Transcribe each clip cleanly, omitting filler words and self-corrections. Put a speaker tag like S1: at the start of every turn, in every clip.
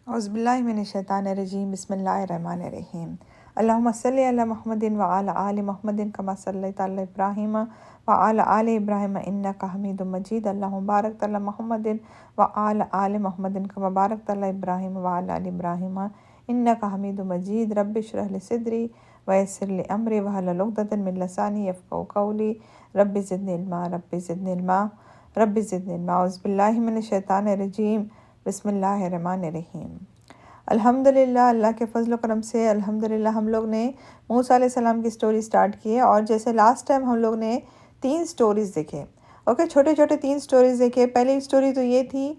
S1: اعوذ باللہ من الشیطان الرجیم، بسم اللہ الرحمن الرحیم۔ اللہم صلی علی محمد وعلی آل محمد کما صلیت علی ابراہیم وعلی آل ابراہیم انک حمید مجید۔ اللہم بارک علی محمد وعلی آل محمد کما بارکت علی ابراہیم وعلی آل ابراہیم انک حمید مجید۔ رب اشرح لی صدری ویسر لی امری واحلل عقدۃ من لسانی یفقہوا قولی۔ رب زدنی علما رب زدنی علما رب زدنی علما۔ اعوذ باللہ من الشیطان الرجیم، بسم اللہ الرحمن الرحیم۔ الحمدللہ، اللہ کے فضل و کرم سے الحمدللہ ہم لوگ نے موسیٰ علیہ السلام کی سٹوری سٹارٹ کی ہے، اور جیسے لاسٹ ٹائم ہم لوگ نے 3 سٹوریز دیکھے، چھوٹے چھوٹے 3 سٹوریز دیکھے۔ پہلی سٹوری تو یہ تھی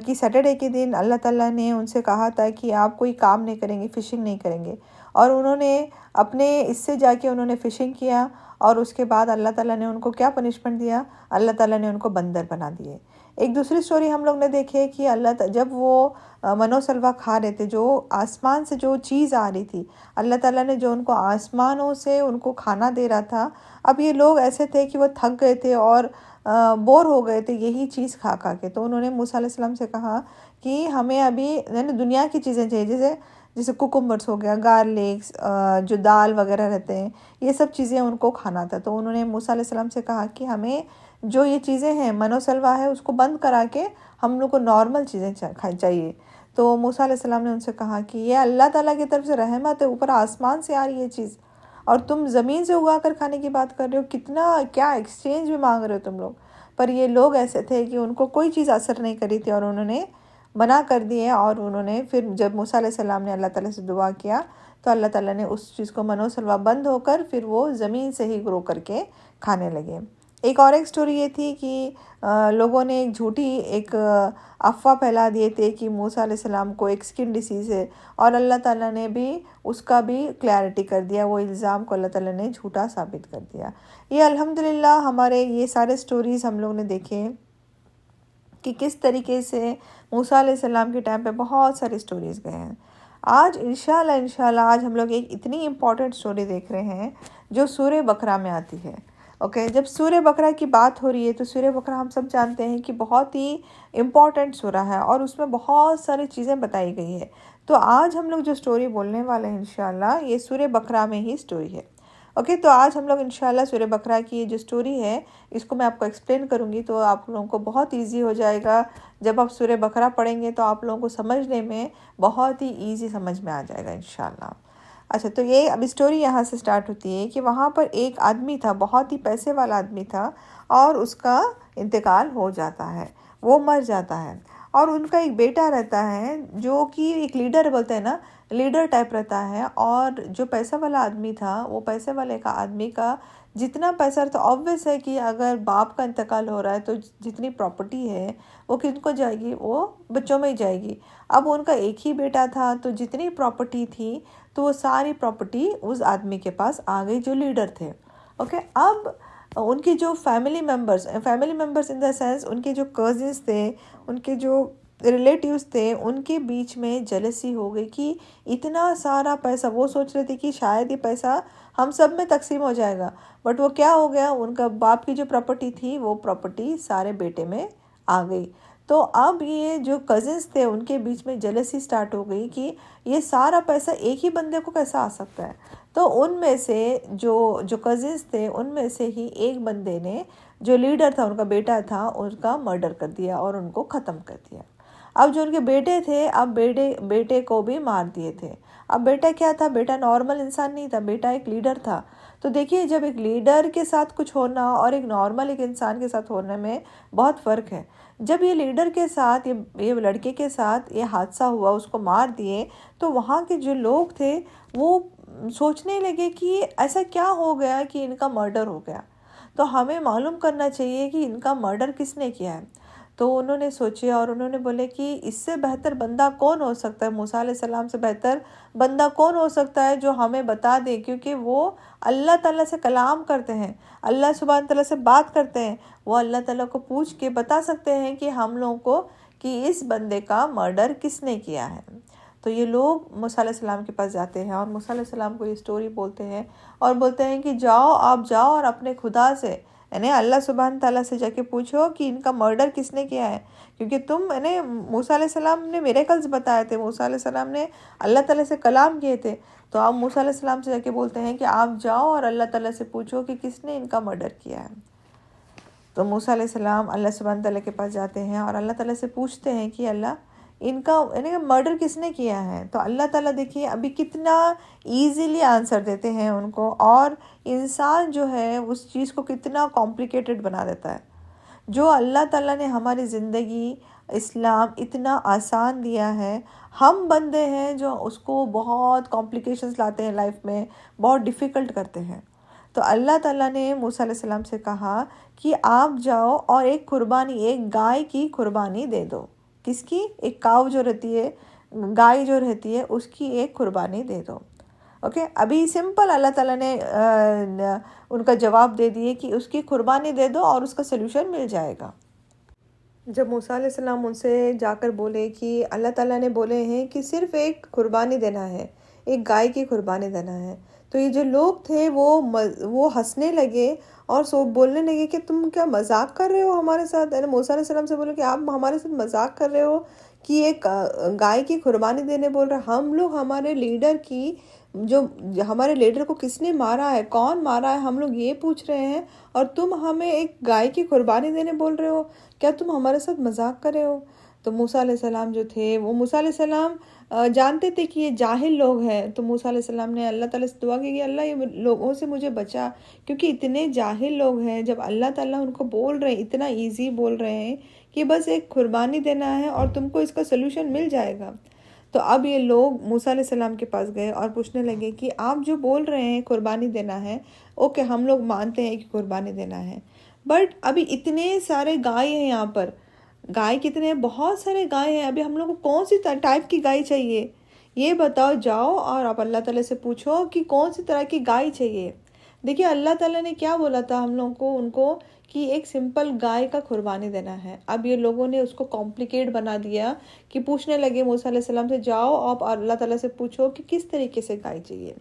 S1: کہ سیٹرڈے کے دن اللہ تعالیٰ نے ان سے کہا تھا کہ آپ کوئی کام نہیں کریں گے، فشنگ نہیں کریں گے، اور انہوں نے اپنے اس سے جا کے انہوں نے فشنگ کیا، اور اس کے بعد اللہ تعالیٰ نے ان کو کیا پنشمنٹ دیا؟ اللہ تعالیٰ نے ان کو بندر بنا دیے۔ ایک دوسری سٹوری ہم لوگ نے دیکھے کہ جب وہ منو سلوا کھا رہے تھے، جو آسمان سے جو چیز آ رہی تھی، اللہ تعالیٰ نے جو ان کو آسمانوں سے ان کو کھانا دے رہا تھا، اب یہ لوگ ایسے تھے کہ وہ تھک گئے تھے اور بور ہو گئے تھے یہی چیز کھا کھا کے۔ تو انہوں نے موسیٰ علیہ السلام سے کہا کہ ہمیں ابھی یعنی دنیا کی چیزیں چاہیے، جیسے کوکمبرس ہو گیا، گارلکس، جو دال وغیرہ رہتے ہیں، یہ سب چیزیں ان کو کھانا تھا۔ تو انہوں نے موسیٰ علیہ السلام سے کہا کہ ہمیں جو یہ چیزیں ہیں منو سلوا ہے اس کو بند کرا کے ہم لوگ کو نارمل چیزیں چاہیے۔ تو موسیٰ علیہ السلام نے ان سے کہا کہ یہ اللہ تعالیٰ کی طرف سے رحمت ہے، اوپر آسمان سے آ رہی ہے چیز، اور تم زمین سے اگا کر کھانے کی بات کر رہے ہو، کتنا کیا ایکسچینج بھی مانگ رہے ہو تم لوگ۔ پر یہ لوگ ایسے تھے کہ ان کو کوئی چیز اثر نہیں کری تھی، اور انہوں نے منع کر دیے، اور انہوں نے پھر جب موسیٰ علیہ السلام نے اللہ تعالیٰ سے دعا کیا تو اللہ تعالیٰ نے اس چیز کو منو سلوا بند ہو کر پھر وہ زمین سے ہی گرو کر کے کھانے لگے۔ ایک سٹوری یہ تھی کہ لوگوں نے ایک جھوٹی افواہ پھیلا دیے تھے کہ موسیٰ علیہ السلام کو ایک سکن ڈیسیز ہے، اور اللہ تعالیٰ نے بھی اس کا بھی کلیئرٹی کر دیا، وہ الزام کو اللہ تعالیٰ نے جھوٹا ثابت کر دیا۔ یہ الحمدللہ ہمارے یہ سارے سٹوریز ہم لوگ نے دیکھے کہ کس طریقے سے موسیٰ علیہ السلام کے ٹائم پہ بہت سارے سٹوریز گئے ہیں۔ آج انشاءاللہ آج ہم لوگ ایک اتنی امپورٹنٹ سٹوری دیکھ رہے ہیں جو سورہ بقرہ میں آتی ہے۔ جب سورہ بقرہ کی بات ہو رہی ہے تو سورہ بقرہ ہم سب جانتے ہیں کہ بہت ہی امپورٹنٹ سورہ ہے، اور اس میں بہت ساری چیزیں بتائی گئی ہے۔ تو آج ہم لوگ جو سٹوری بولنے والے ہیں انشاءاللہ یہ سورہ بقرہ میں ہی سٹوری ہے۔ تو آج ہم لوگ انشاءاللہ سورہ بقرہ کی یہ جو سٹوری ہے اس کو میں آپ کو ایکسپلین کروں گی، تو آپ لوگوں کو بہت ایزی ہو جائے گا۔ جب آپ سورہ بقرہ پڑھیں گے تو آپ لوگوں کو سمجھنے میں بہت ہی ایزی سمجھ میں آ جائے گا انشاءاللہ۔ اچھا، تو یہ اب اسٹوری یہاں سے سٹارٹ ہوتی ہے کہ وہاں پر ایک آدمی تھا، بہت ہی پیسے والا آدمی تھا، اور اس کا انتقال ہو جاتا ہے، وہ مر جاتا ہے، اور ان کا ایک بیٹا رہتا ہے جو کہ ایک لیڈر بولتے ہیں نا، لیڈر ٹائپ رہتا ہے۔ اور جو پیسے والا آدمی تھا، وہ پیسے والے کا آدمی کا جتنا پیسہ رہتا، آبویس ہے کہ اگر باپ کا انتقال ہو رہا ہے تو جتنی پراپرٹی ہے وہ کن کو جائے گی؟ وہ بچوں میں ہی جائے گی۔ اب ان کا ایک ہی بیٹا تھا، تو جتنی پراپرٹی تھی تو وہ ساری پراپرٹی اس آدمی کے پاس آ گئی جو لیڈر تھے۔ اب ان کی جو family members in the sense ان کے جو کزنس تھے، ان کے جو ریلیٹیوز تھے، ان کے بیچ میں جیلسی ہو گئی کہ اتنا سارا پیسہ، وہ سوچ رہے تھے کہ شاید یہ پیسہ ہم سب میں تقسیم ہو جائے گا، بٹ وہ کیا ہو گیا، ان کا باپ کی جو پراپرٹی تھی وہ پراپرٹی سارے بیٹے میں آ گئی۔ تو اب یہ جو کزنس تھے ان کے بیچ میں جیلسی سٹارٹ ہو گئی کہ یہ سارا پیسہ ایک ہی بندے کو کیسا آ سکتا ہے۔ تو ان میں سے جو کزنس تھے ان میں سے ہی ایک بندے نے، جو لیڈر تھا، ان کا بیٹا تھا، ان کا مرڈر کر دیا اور ان کو ختم کر دیا۔ اب جو ان کے بیٹے تھے، اب بیٹے کو بھی مار دیے تھے۔ اب بیٹا کیا تھا؟ بیٹا نارمل انسان نہیں تھا، بیٹا ایک لیڈر تھا۔ تو دیکھیے، جب ایک لیڈر کے ساتھ کچھ ہونا اور ایک نارمل ایک انسان کے ساتھ ہونے میں بہت فرق ہے۔ جب یہ لیڈر کے ساتھ، یہ لڑکے کے ساتھ یہ حادثہ ہوا، اس کو مار دیے، تو وہاں کے جو لوگ تھے وہ سوچنے لگے کہ ایسا کیا ہو گیا کہ ان کا مرڈر ہو گیا، تو ہمیں معلوم کرنا چاہیے کہ ان کا مرڈر کس نے کیا ہے۔ تو انہوں نے سوچے اور انہوں نے بولے کہ اس سے بہتر بندہ کون ہو سکتا ہے، موسیٰ علیہ السلام سے بہتر بندہ کون ہو سکتا ہے جو ہمیں بتا دے، کیونکہ وہ اللہ تعالیٰ سے کلام کرتے ہیں، اللہ سبحانہ تعالیٰ سے بات کرتے ہیں، وہ اللہ تعالیٰ کو پوچھ کے بتا سکتے ہیں کہ ہم لوگوں کو کہ اس بندے کا مرڈر کس نے کیا ہے۔ تو یہ لوگ موسیٰ علیہ السلام کے پاس جاتے ہیں اور موسیٰ علیہ السلام کو یہ سٹوری بولتے ہیں، اور بولتے ہیں کہ آپ جاؤ اور اپنے خدا سے یعنی اللہ سبحانہ تعالیٰ سے جا کے پوچھو کہ ان کا مرڈر کس نے کیا ہے، کیونکہ تم یعنی موسیٰ علیہ السلام نے میریکلز بتائے تھے، موسیٰ علیہ السلام نے اللہ تعالیٰ سے کلام کیے تھے، تو آپ موسیٰ علیہ السلام سے جا کے بولتے ہیں کہ آپ جاؤ اور اللہ تعالیٰ سے پوچھو کہ کس نے ان کا مرڈر کیا ہے۔ تو موسیٰ علیہ السلام اللہ سبحانہ تعالیٰ کے پاس جاتے ہیں اور اللہ تعالیٰ سے پوچھتے ہیں کہ اللہ ان کا یعنی مرڈر کس نے کیا ہے، تو اللہ تعالیٰ دیکھیے ابھی کتنا ایزیلی آنسر دیتے ہیں ان کو، اور انسان جو ہے اس چیز کو کتنا کمپلیکیٹڈ بنا دیتا ہے۔ جو اللہ تعالیٰ نے ہماری زندگی اسلام اتنا آسان دیا ہے، ہم بندے ہیں جو اس کو بہت کمپلیکیشنز لاتے ہیں لائف میں، بہت ڈیفیکلٹ کرتے ہیں۔ تو اللہ تعالیٰ نے موسیٰ علیہ السلام سے کہا کہ آپ جاؤ اور ایک قربانی، ایک گائے کی قربانی دے دو۔ کس کی؟ ایک کاؤ جو رہتی ہے، گائے جو رہتی ہے، اس کی ایک قربانی دے دو۔ اوکے، ابھی سمپل اللہ تعالیٰ نے ان کا جواب دے دیے کہ اس کی قربانی دے دو اور اس کا سلوشن مل جائے گا۔ جب موسیٰ علیہ السلام ان سے جا کر بولے کہ اللہ تعالیٰ نے بولے ہیں کہ صرف ایک قربانی دینا ہے، ایک گائے کی قربانی دینا ہے، تو یہ جو لوگ تھے وہ ہنسنے لگے اور بولنے لگے کہ تم کیا مذاق کر رہے ہو ہمارے ساتھ۔ یعنی موسیٰ علیہ السلام سے بولے کہ آپ ہمارے ساتھ مذاق کر رہے ہو کہ ایک گائے کی قربانی دینے بول رہے، ہم لوگ ہمارے لیڈر کی ہمارے لیڈر کو کس نے مارا ہے، کون مارا ہے، ہم لوگ یہ پوچھ رہے ہیں اور تم ہمیں ایک گائے کی قربانی دینے بول رہے ہو، کیا تم ہمارے ساتھ مذاق کر رہے ہو؟ تو موسیٰ علیہ السلام جو تھے وہ موسیٰ علیہ السلام جانتے تھے کہ یہ جاہل لوگ ہیں، تو موسیٰ علیہ السلام نے اللہ تعالیٰ سے دعا کی کہ اللہ یہ لوگوں سے مجھے بچا، کیونکہ اتنے جاہل لوگ ہیں۔ جب اللہ تعالیٰ ان کو بول رہے ہیں، اتنا ایزی بول رہے ہیں کہ بس ایک قربانی دینا ہے اور تم کو اس کا سلوشن مل جائے گا۔ تو اب یہ لوگ موسیٰ علیہ السلام کے پاس گئے اور پوچھنے لگے کہ آپ جو بول رہے ہیں قربانی دینا ہے، اوکے ہم لوگ مانتے ہیں کہ قربانی دینا ہے، بٹ ابھی اتنے سارے گائے ہیں یہاں پر، گائے کتنے ہیں؟ بہت سارے گائے ہیں، ابھی ہم لوگ کو کون سی ٹائپ کی گائے چاہیے یہ بتاؤ، جاؤ اور آپ اللہ تعالیٰ سے پوچھو کہ کون سی طرح کی گائے چاہیے۔ دیکھیے اللہ تعالیٰ نے کیا بولا تھا ہم لوگوں کو، ان کو کہ ایک سمپل گائے کا قربانی دینا ہے۔ اب یہ لوگوں نے اس کو کمپلیکیٹ بنا دیا کہ پوچھنے لگے موسیٰ علیہ السلام سے جاؤ آپ اللہ تعالیٰ سے پوچھو کہ کس طریقے سے گائے چاہیے۔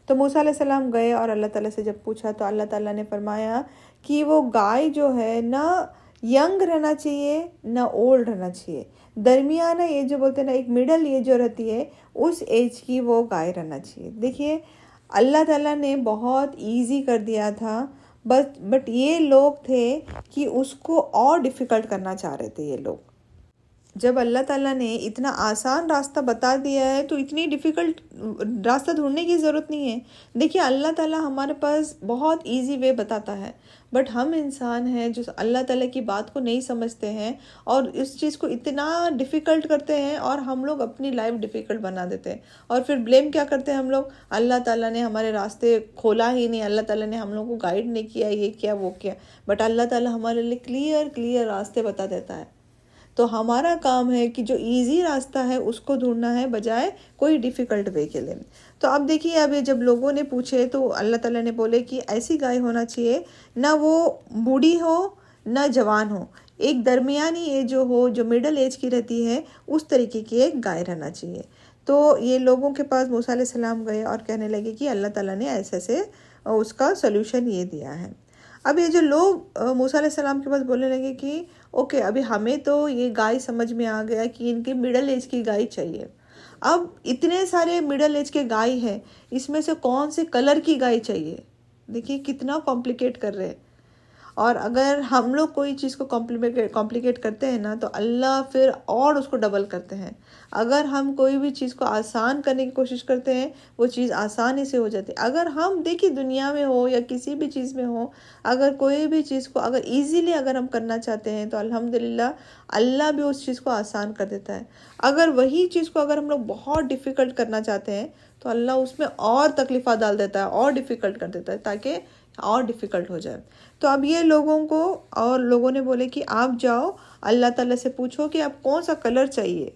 S1: تو موسیٰ علیہ السلام گئے اور اللہ تعالیٰ سے جب پوچھا تو اللہ تعالیٰ نے فرمایا کہ وہ گائے جو ہے نہ ینگ رہنا چاہیے نہ اولڈ رہنا چاہیے، درمیانہ یہ جو بولتے ہیں نا ایک مڈل ایج جو رہتی ہے اس ایج کی وہ گائے رہنا چاہیے۔ دیکھیے اللہ تعالیٰ نے بہت ایزی کر دیا تھا، بٹ یہ لوگ تھے کہ اس کو اور ڈیفیکلٹ کرنا چاہ رہے تھے یہ لوگ۔ جب اللہ تعالیٰ نے اتنا آسان راستہ بتا دیا ہے تو اتنی ڈیفیکلٹ راستہ ڈھونڈنے کی ضرورت نہیں ہے۔ دیکھیے اللہ تعالیٰ ہمارے پاس بہت ایزی وے بتاتا ہے، بٹ ہم انسان ہیں جو اللہ تعالیٰ کی بات کو نہیں سمجھتے ہیں اور اس چیز کو اتنا ڈیفیکلٹ کرتے ہیں، اور ہم لوگ اپنی لائف ڈیفیکلٹ بنا دیتے ہیں، اور پھر بلیم کیا کرتے ہیں ہم لوگ، اللہ تعالیٰ نے ہمارے راستے کھولا ہی نہیں، اللہ تعالیٰ نے ہم لوگوں کو گائیڈ نہیں کیا، یہ کیا وہ کیا، بٹ اللہ تعالیٰ ہمارے لیے کلیئر راستے بتا دیتا ہے۔ تو ہمارا کام ہے کہ جو ایزی راستہ ہے اس کو ڈھونڈنا ہے بجائے کوئی ڈیفیکلٹ وے کے لیے۔ تو اب دیکھیے اب جب لوگوں نے پوچھے تو اللہ تعالیٰ نے بولے کہ ایسی گائے ہونا چاہیے نہ وہ بوڑھی ہو نہ جوان ہو، ایک درمیانی ایج ہو جو مڈل ایج کی رہتی ہے، اس طریقے کی ایک گائے رہنا چاہیے۔ تو یہ لوگوں کے پاس موسیٰ علیہ السلام گئے اور کہنے لگے کہ اللہ تعالیٰ نے ایسے اس کا سلوشن یہ دیا ہے۔ اب یہ جو لوگ موسیٰ علیہ السلام کے پاس بولنے لگے کہ اوکے ابھی ہمیں تو یہ گائے سمجھ میں آ گیا کہ ان کی مڈل ایج کی گائے چاہیے، اب اتنے سارے مڈل ایج کے گائے ہیں، اس میں سے کون سے کلر کی گائے چاہیے؟ دیکھیے کتنا کمپلیکیٹ کر رہے ہیں، اور اگر ہم لوگ کوئی چیز کو کمپلیکیٹ کرتے ہیں نا تو اللہ پھر اور اس کو ڈبل کرتے ہیں۔ اگر ہم کوئی بھی چیز کو آسان کرنے کی کوشش کرتے ہیں وہ چیز آسانی سے ہو جاتی ہے۔ اگر ہم دیکھیے دنیا میں ہو یا کسی بھی چیز میں ہو، اگر کوئی بھی چیز کو اگر ایزیلی اگر ہم کرنا چاہتے ہیں تو الحمدللہ اللہ بھی اس چیز کو آسان کر دیتا ہے۔ اگر وہی چیز کو اگر ہم لوگ بہت ڈیفیکلٹ کرنا چاہتے ہیں تو اللہ اس میں اور تکلیفات ڈال دیتا ہے، اور ڈیفیکلٹ کر دیتا ہے تاکہ اور ڈیفیکلٹ ہو جائے۔ تو اب یہ لوگوں کو اور لوگوں نے بولے کہ آپ جاؤ اللہ تعالیٰ سے پوچھو کہ آپ کون سا کلر چاہیے۔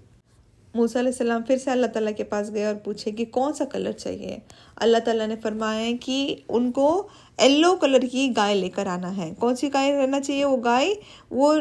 S1: موسیٰ علیہ السلام پھر سے اللہ تعالیٰ کے پاس گئے اور پوچھے کہ کون سا کلر چاہیے۔ اللہ تعالیٰ نے فرمایا کہ ان کو یلو کلر کی گائے لے کر آنا ہے۔ کون سی گائے رہنا چاہیے وہ گائے؟ وہ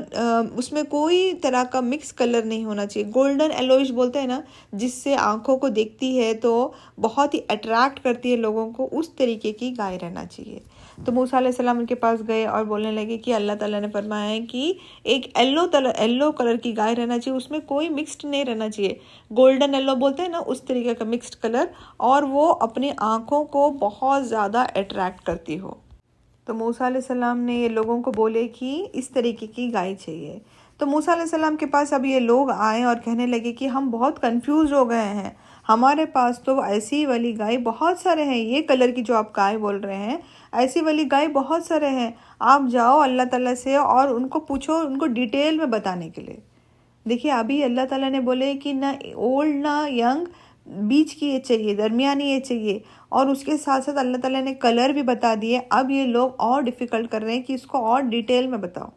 S1: اس میں کوئی طرح کا مکس کلر نہیں ہونا چاہیے، گولڈن یلوئش بولتے ہیں نا، جس سے آنکھوں کو دیکھتی ہے تو بہت ہی اٹریکٹ کرتی ہے لوگوں کو، اس طریقے کی گائے رہنا چاہیے۔ تو موسیٰ علیہ السلام ان کے پاس گئے اور بولنے لگے کہ اللہ تعالیٰ نے فرمایا ہے کہ ایک ایلو کلر کی گائے رہنا چاہیے، اس میں کوئی مکسڈ نہیں رہنا چاہیے، گولڈن ایلو بولتے ہیں نا اس طریقے کا مکسڈ کلر، اور وہ اپنی آنکھوں کو بہت زیادہ اٹریکٹ کرتی ہو۔ تو موسیٰ علیہ السلام نے یہ لوگوں کو بولے کہ اس طریقے کی گائے چاہیے۔ تو موسیٰ علیہ السلام کے پاس اب یہ لوگ آئے اور کہنے لگے کہ ہم بہت کنفیوز ہو گئے ہیں، ہمارے پاس تو ایسی والی گائے بہت سارے ہیں، یہ کلر کی جو آپ گائے بول رہے ہیں ایسی والی گائے بہت سارے ہیں، آپ جاؤ اللہ تعالیٰ سے اور ان کو پوچھو، ان کو ڈیٹیل میں بتانے کے لیے۔ دیکھیے ابھی اللہ تعالیٰ نے بولے کہ نہ اولڈ نہ ینگ، بیچ کی یہ چاہیے، درمیانی یہ چاہیے، اور اس کے ساتھ ساتھ اللہ تعالیٰ نے کلر بھی بتا دیے۔ اب یہ لوگ اور ڈیفیکلٹ کر رہے ہیں کہ اس کو اور ڈیٹیل میں بتاؤ۔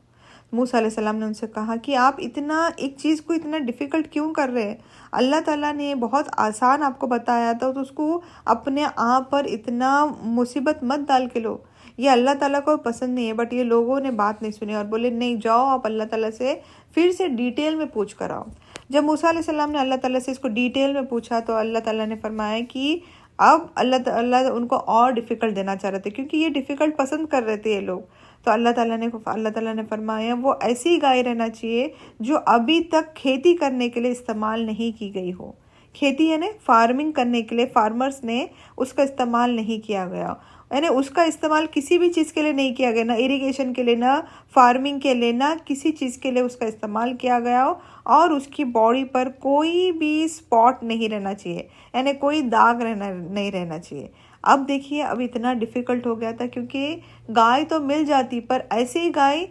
S1: موسیٰ علیہ السلام نے ان سے کہا کہ آپ اتنا ایک چیز کو اتنا ڈیفیکلٹ کیوں کر رہے ہیں؟ اللہ تعالیٰ نے بہت آسان آپ کو بتایا تھا، تو اس کو اپنے آپ پر اتنا مصیبت مت ڈال کے لو، یہ اللہ تعالیٰ کو پسند نہیں ہے۔ بٹ یہ لوگوں نے بات نہیں سنی اور بولے نہیں، جاؤ آپ اللہ تعالیٰ سے پھر سے ڈیٹیل میں پوچھ کر آؤ۔ جب موسیٰ علیہ السلام نے اللہ تعالیٰ سے اس کو ڈیٹیل میں پوچھا تو اللہ تعالیٰ نے فرمایا کہ اب اللہ تعالیٰ ان کو اور ڈیفیکلٹ دینا چاہ رہے تھے، کیونکہ یہ ڈیفیکلٹ پسند کر رہے تھے یہ لوگ۔ تو اللہ تعالیٰ نے فرمایا وہ ایسی گائے رہنا چاہیے جو ابھی تک کھیتی کرنے کے لیے استعمال نہیں کی گئی ہو۔ کھیتی یعنی فارمنگ کرنے کے لیے فارمرز نے اس کا استعمال نہیں کیا گیا، یعنی اس کا استعمال کسی بھی چیز کے لیے نہیں کیا گیا، نہ اریگیشن کے لیے، نہ فارمنگ کے لیے، نہ کسی چیز کے لیے اس کا استعمال کیا گیا ہو، اور اس کی باڈی پر کوئی بھی سپاٹ نہیں رہنا چاہیے، یعنی کوئی داغ نہیں رہنا چاہیے۔ اب دیکھیے اب اتنا ڈیفیکلٹ ہو گیا تھا، کیونکہ گائے تو مل جاتی پر ایسی گائے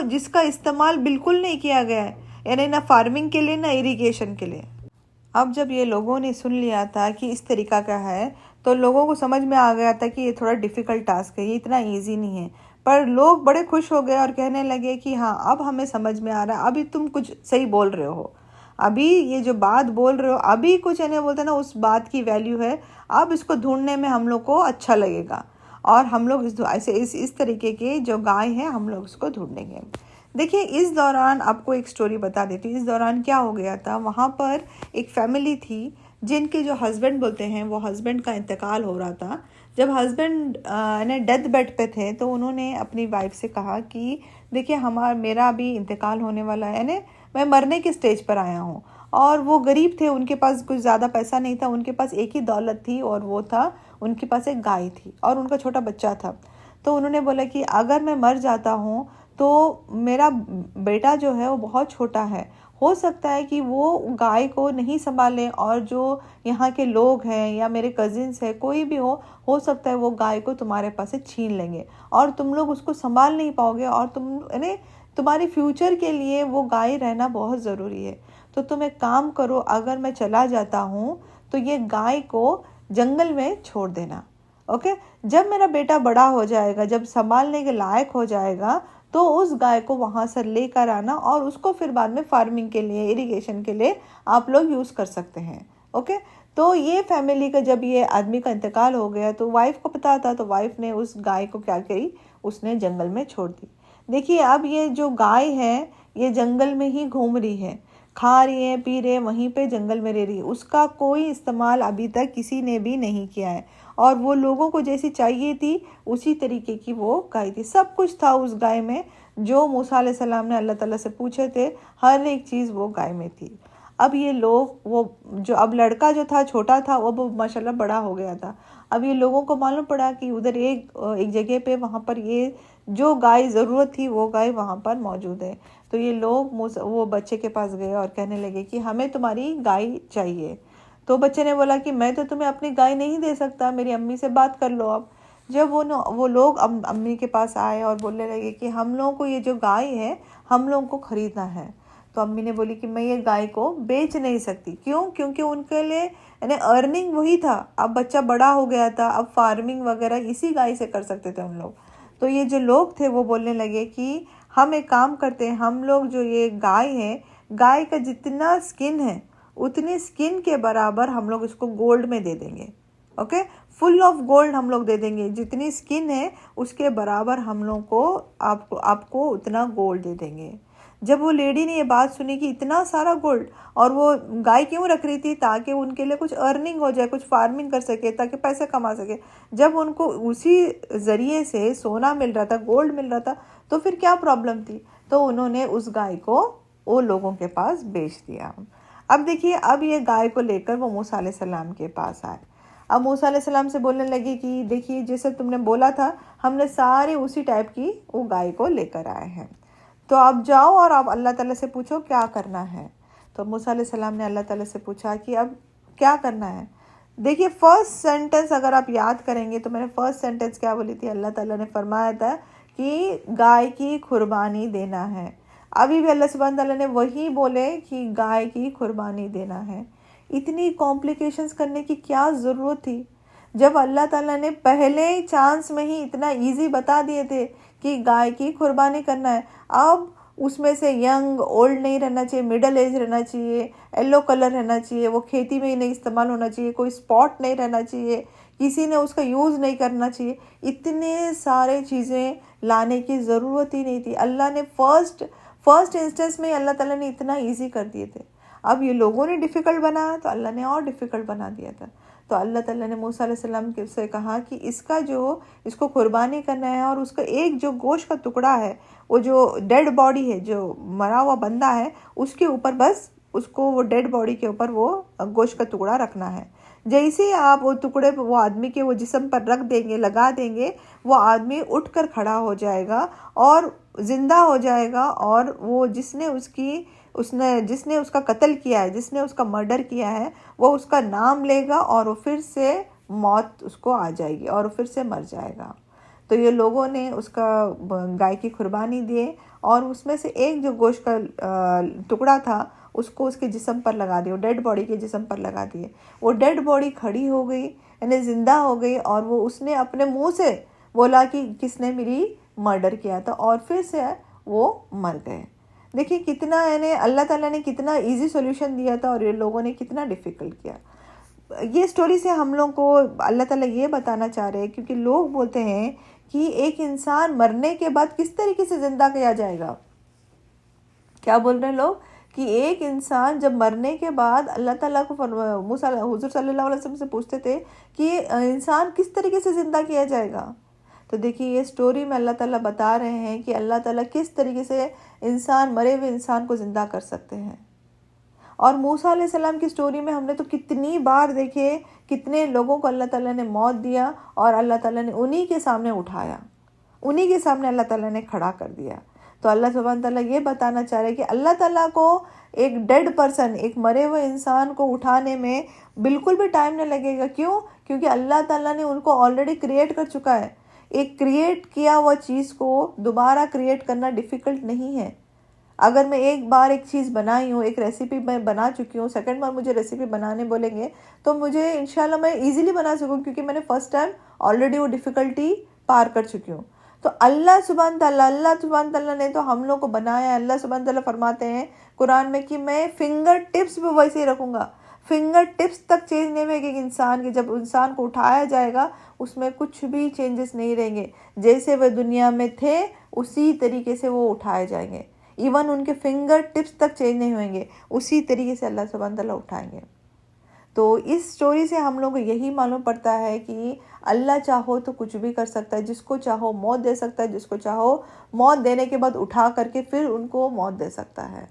S1: جس کا استعمال بالکل نہیں کیا گیا ہے، یعنی نہ فارمنگ کے لیے نہ اریگیشن کے لیے۔ اب جب یہ لوگوں نے سن لیا تھا کہ اس طریقہ کا ہے تو لوگوں کو سمجھ میں آ گیا تھا کہ یہ تھوڑا ڈیفیکلٹ ٹاسک ہے، یہ اتنا ایزی نہیں ہے، پر لوگ بڑے خوش ہو گئے اور کہنے لگے کہ ہاں اب ہمیں سمجھ میں آ رہا ہے، ابھی تم کچھ صحیح بول رہے ہو، ابھی یہ جو بات بول رہے ہو ابھی کچھ یعنی بولتے نا اس بات کی ویلیو ہے، اب اس کو ڈھونڈنے میں ہم لوگ کو اچھا لگے گا، اور ہم لوگ اس طریقے کے جو گائے ہیں ہم لوگ اس کو ڈھونڈیں گے۔ دیکھیے اس دوران آپ کو ایک سٹوری بتا دیتی ہوں، اس دوران کیا ہو گیا تھا، وہاں پر ایک فیملی تھی جن کے جو ہسبینڈ بولتے ہیں وہ ہسبینڈ کا انتقال ہو رہا تھا۔ جب ہسبینڈ ڈیتھ بیڈ پہ تھے تو انہوں نے اپنی وائف سے کہا کہ دیکھیے میرا بھی انتقال ہونے والا ہے، یعنی میں مرنے کے سٹیج پر آیا ہوں، اور وہ غریب تھے، ان کے پاس کچھ زیادہ پیسہ نہیں تھا، ان کے پاس ایک ہی دولت تھی اور وہ تھا ان کے پاس ایک گائے تھی اور ان کا چھوٹا بچہ تھا۔ تو انہوں نے بولا کہ اگر میں مر جاتا ہوں تو میرا بیٹا جو ہے وہ بہت چھوٹا ہے، ہو سکتا ہے کہ وہ گائے کو نہیں سنبھالے، اور جو یہاں کے لوگ ہیں یا میرے کزنس ہیں کوئی بھی ہو سکتا ہے وہ گائے کو تمہارے پاس سے چھین لیں گے اور تم لوگ اس کو سنبھال نہیں پاؤ گے، اور تمہاری فیوچر کے لیے وہ گائے رہنا بہت ضروری ہے۔ تو تم ایک کام کرو، اگر میں چلا جاتا ہوں تو یہ گائے کو جنگل میں چھوڑ دینا، اوکے؟ جب میرا بیٹا بڑا ہو جائے گا، جب سنبھالنے کے لائق ہو جائے گا تو اس گائے کو وہاں سے لے کر آنا، اور اس کو پھر بعد میں فارمنگ کے لیے، اریگیشن کے لیے آپ لوگ یوز کر سکتے ہیں، اوکے؟ تو یہ فیملی کا جب یہ آدمی کا انتقال ہو گیا تو وائف کو پتا تھا، تو وائف نے اس گائے کو کیا کری، اس نے جنگل میں چھوڑ دی۔ دیکھیے اب یہ جو گائے ہے یہ جنگل میں ہی گھوم رہی ہے، کھا رہی ہے، پی رہے، وہیں پہ جنگل میں رہ رہی، اس کا کوئی استعمال ابھی تک کسی نے بھی نہیں کیا ہے، اور وہ لوگوں کو جیسی چاہیے تھی اسی طریقے کی وہ گائے تھی، سب کچھ تھا اس گائے میں جو موسیٰ علیہ السلام نے اللہ تعالیٰ سے پوچھے تھے، ہر ایک چیز وہ گائے میں تھی۔ اب یہ لوگ اب لڑکا جو تھا چھوٹا تھا وہ ماشاءاللہ بڑا ہو گیا تھا، اب یہ لوگوں کو معلوم پڑا کہ ادھر ایک جگہ پہ وہاں پر یہ جو گائے ضرورت تھی وہ گائے وہاں پر موجود ہے۔ تو یہ لوگ وہ بچے کے پاس گئے اور کہنے لگے کہ ہمیں تمہاری گائے چاہیے۔ تو بچے نے بولا کہ میں تو تمہیں اپنی گائے نہیں دے سکتا، میری امی سے بات کر لو۔ اب جب وہ لوگ امی کے پاس آئے اور بولنے لگے کہ ہم لوگوں کو یہ جو گائے ہے ہم لوگوں کو خریدنا ہے، تو امی نے بولی کہ میں یہ گائے کو بیچ نہیں سکتی۔ کیوں؟ کیونکہ ان کے لیے یعنی ارننگ وہی تھا، اب بچہ بڑا ہو گیا تھا، اب فارمنگ وغیرہ اسی گائے سے کر سکتے تھے ہم لوگ۔ تو یہ جو لوگ تھے وہ بولنے لگے کہ ہم ایک کام کرتے ہیں، ہم لوگ جو یہ گائے ہے، گائے کا جتنا سکن ہے اتنی سکن کے برابر ہم لوگ اس کو گولڈ میں دے دیں گے، اوکے؟ فل آف گولڈ ہم لوگ دے دیں گے، جتنی سکن ہے اس کے برابر ہم لوگ کو آپ کو اتنا گولڈ دے دیں گے۔ جب وہ لیڈی نے یہ بات سنی کہ اتنا سارا گولڈ، اور وہ گائے کیوں رکھ رہی تھی؟ تاکہ ان کے لیے کچھ ارننگ ہو جائے، کچھ فارمنگ کر سکے، تاکہ پیسے کما سکے۔ جب ان کو اسی ذریعے سے سونا مل رہا تھا، گولڈ مل رہا تھا، تو پھر کیا پرابلم تھی؟ تو انہوں نے اس گائے کو وہ لوگوں کے پاس بیچ دیا۔ اب دیکھیے، اب یہ گائے کو لے کر وہ موسیٰ علیہ السلام کے پاس آئے۔ اب موسیٰ علیہ السلام سے بولنے لگی کہ دیکھیے جیسے تم نے بولا تھا، ہم نے سارے اسی ٹائپ کی وہ گائے کو لے کر آئے ہیں، تو آپ جاؤ اور آپ اللہ تعالیٰ سے پوچھو کیا کرنا ہے۔ تو موسیٰ علیہ السلام نے اللہ تعالیٰ سے پوچھا کہ اب کیا کرنا ہے۔ دیکھیے فرسٹ سینٹنس اگر آپ یاد کریں گے تو میں نے فرسٹ سینٹنس کیا بولی تھی؟ اللہ تعالیٰ نے فرمایا تھا کہ گائے کی قربانی دینا ہے۔ ابھی بھی اللہ سبحانہ تعالیٰ نے وہی بولے کہ گائے کی قربانی دینا ہے۔ اتنی کمپلیکیشنز کرنے کی کیا ضرورت تھی؟ جب اللہ تعالیٰ نے پہلے چانس میں ہی اتنا ایزی بتا دیے تھے کہ گائے کی قربانی کرنا ہے۔ اب اس میں سے ینگ اولڈ نہیں رہنا چاہیے، مڈل ایج رہنا چاہیے، یلو کلر رہنا چاہیے، وہ کھیتی میں ہی نہیں استعمال ہونا چاہیے، کوئی اسپاٹ نہیں رہنا چاہیے، کسی نے اس کا یوز نہیں کرنا چاہیے۔ اتنے سارے چیزیں لانے کی ضرورت ہی نہیں تھی۔ اللہ نے فرسٹ انسٹنس میں اللہ تعالیٰ نے اتنا ایزی کر دیے تھے۔ اب یہ لوگوں نے ڈیفیکلٹ بنایا تو اللہ نے اور ڈیفیکلٹ بنا دیا تھا۔ تو اللہ تعالیٰ نے موسیٰ علیہ السلام سے کہا کہ اس کو قربانی کرنا ہے، اور اس کا ایک جو گوشت کا ٹکڑا ہے، وہ جو ڈیڈ باڈی ہے، جو مرا ہوا بندہ ہے، اس کے اوپر بس اس کو وہ ڈیڈ باڈی کے اوپر وہ گوشت کا ٹکڑا رکھنا ہے۔ جیسے ہی آپ وہ ٹکڑے وہ آدمی کے وہ جسم پر رکھ دیں گے، لگا دیں گے، وہ آدمی اٹھ کر کھڑا ہو جائے گا اور زندہ ہو جائے گا، اور وہ جس نے اس کا قتل کیا ہے، جس نے اس کا مرڈر کیا ہے، وہ اس کا نام لے گا، اور وہ پھر سے موت اس کو آ جائے گی اور وہ پھر سے مر جائے گا۔ تو یہ لوگوں نے اس کا گائے کی قربانی دیے، اور اس میں سے ایک جو گوشت کا ٹکڑا تھا اس کو اس کے جسم پر لگا دیا، ڈیڈ باڈی کے جسم پر لگا دیے۔ وہ ڈیڈ باڈی کھڑی ہو گئی، یعنی زندہ ہو گئی، اور وہ اس نے اپنے منہ سے بولا کہ کس نے میری مرڈر کیا تھا، اور پھر سے وہ مر گئے۔ دیکھیے کتنا، یعنی اللہ تعالیٰ نے کتنا ایزی سولوشن دیا تھا، اور یہ لوگوں نے کتنا ڈیفیکلٹ کیا۔ یہ سٹوری سے ہم لوگ کو اللہ تعالیٰ یہ بتانا چاہ رہے ہیں، کیونکہ لوگ بولتے ہیں کہ ایک انسان مرنے کے بعد کس طریقے سے زندہ کیا جائے گا۔ کیا بول رہے ہیں لوگ؟ کہ ایک انسان جب مرنے کے بعد اللہ تعالیٰ کو حضور صلی اللہ علیہ وسلم سے پوچھتے تھے کہ انسان کس طریقے سے زندہ کیا جائے گا۔ تو دیکھیے یہ سٹوری میں اللہ تعالیٰ بتا رہے ہیں کہ اللہ تعالیٰ کس طریقے سے مرے ہوئے انسان کو زندہ کر سکتے ہیں۔ اور موسیٰ علیہ السلام کی سٹوری میں ہم نے تو کتنی بار دیکھے، کتنے لوگوں کو اللہ تعالیٰ نے موت دیا، اور اللہ تعالیٰ نے انہی کے سامنے اٹھایا، انہی کے سامنے اللہ تعالیٰ نے کھڑا کر دیا۔ تو اللہ سبحانہ تعالیٰ یہ بتانا چاہ رہے کہ اللہ تعالیٰ کو ایک ڈیڈ پرسن، ایک مرے ہوئے انسان کو اٹھانے میں بالکل بھی ٹائم نہیں لگے گا۔ کیوں؟ کیونکہ اللہ تعالیٰ نے ان کو آلریڈی کریٹ کر چکا ہے۔ ایک کریٹ کیا ہوا چیز کو دوبارہ کریٹ کرنا ڈیفیکلٹ نہیں ہے۔ اگر میں ایک بار ایک چیز بنائی ہوں، ایک ریسیپی میں بنا چکی ہوں، سیکنڈ بار مجھے ریسیپی بنانے بولیں گے تو مجھے انشاءاللہ میں ایزیلی بنا سکوں، کیونکہ میں نے فرسٹ ٹائم آلریڈی وہ ڈیفیکلٹی پار کر چکی ہوں۔ تو اللہ سبحانہ تعالیٰ نے تو ہم لوگ کو بنایا ہے۔ اللہ سبحانہ تعالیٰ فرماتے ہیں قرآن میں کہ میں فنگر ٹپس بھی ویسے ہی رکھوں گا، فنگر ٹپس تک چینج نہیں ہوئے گی انسان کے۔ جب انسان کو اٹھایا جائے گا اس میں کچھ بھی چینجز نہیں رہیں گے، جیسے وہ دنیا میں تھے اسی طریقے سے وہ اٹھائے جائیں گے۔ ایون ان کے فنگر ٹپس تک چینج نہیں ہوئیں گے، اسی طریقے سے اللہ سبحانہ تعالیٰ اٹھائیں گے۔ تو اس سٹوری سے ہم لوگ کو یہی معلوم پڑتا ہے کہ اللہ چاہو تو کچھ بھی کر سکتا ہے، جس کو چاہو موت دے سکتا ہے، جس کو چاہو موت دینے کے بعد اٹھا کر کے پھر ان کو موت دے سکتا ہے۔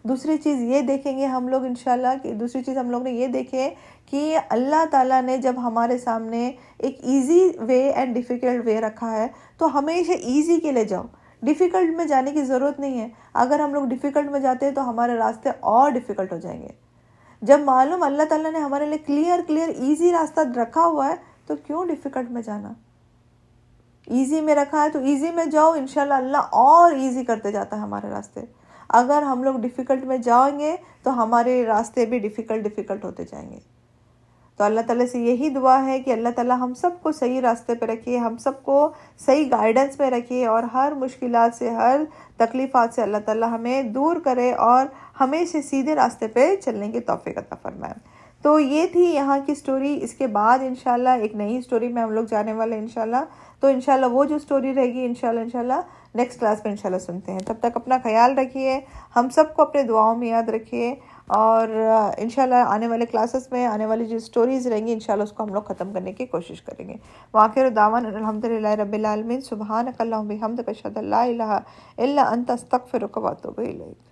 S1: دوسری چیز یہ دیکھیں گے ہم لوگ انشاءاللہ کہ دوسری چیز ہم لوگ نے یہ دیکھے کہ اللہ تعالیٰ نے جب ہمارے سامنے ایک ایزی وے اینڈ ڈیفیکلٹ وے رکھا ہے تو ہمیشہ ایزی کے لے جاؤ، ڈیفیکلٹ میں جانے کی ضرورت نہیں ہے۔ اگر ہم لوگ ڈیفیکلٹ میں جاتے ہیں تو ہمارے راستے اور ڈیفیکلٹ ہو جائیں گے۔ جب معلوم اللہ تعالیٰ نے ہمارے لیے کلیئر ایزی راستہ رکھا ہوا ہے تو کیوں ڈیفیکلٹ میں جانا؟ ایزی میں رکھا ہے تو ایزی میں جاؤ، انشاءاللہ اللہ اور ایزی کرتے جاتا ہے ہمارے راستے۔ اگر ہم لوگ ڈیفیکلٹ میں جائیں گے تو ہمارے راستے بھی ڈیفیکلٹ ہوتے جائیں گے۔ تو اللہ تعالیٰ سے یہی دعا ہے کہ اللہ تعالیٰ ہم سب کو صحیح راستے پہ رکھیے، ہم سب کو صحیح گائیڈنس میں رکھیے، اور ہر مشکلات سے، ہر تکلیفات سے اللہ تعالیٰ ہمیں دور کرے اور ہمیشہ سیدھے راستے پہ چلنے کی توفیق عطا فرمائے۔ تو یہ تھی یہاں کی سٹوری. اس کے بعد انشاءاللہ ایک نئی سٹوری میں ہم لوگ جانے والے ہیں انشاءاللہ. تو انشاءاللہ وہ جو سٹوری رہے گی انشاءاللہ نیکسٹ کلاس میں انشاءاللہ سنتے ہیں. تب تک اپنا خیال رکھیے, ہم سب کو اپنے دعاؤں میں یاد رکھیے, اور انشاءاللہ آنے والے کلاسز میں آنے والی جو سٹوریز رہیں گی انشاءاللہ اس کو ہم لوگ ختم کرنے کی کوشش کریں گے. وآخر دعوانا الحمدللہ رب العالمین. سبحانک اللہم بحمدک اشہد ان لا الہ الا انت استغفرک و اتوب الیک.